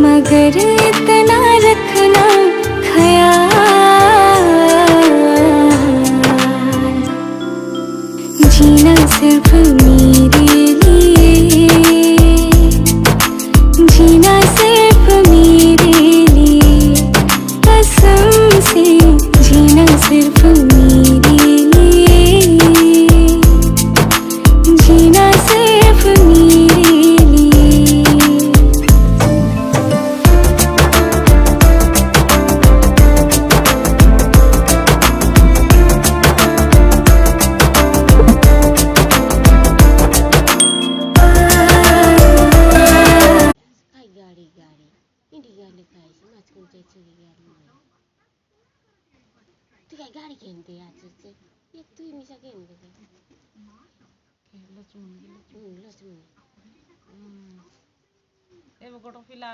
मगर इतना रखना ख्याल, जीना सिर्फ मेरे लिए, जीना सिर्फ मेरे लिए, कसम से जीना सिर्फ मेरे लिए, जीना सिर्फ मेरे लिए। काय गाडी गाडी इंडी गाडी काय समाज कोणत्या चुरी गाडी तू काय गाडी घेऊन दे आजचे एक तू मिशा घेऊन दे लचून लचून ଏବେ ଗୋଟେ ପିଲା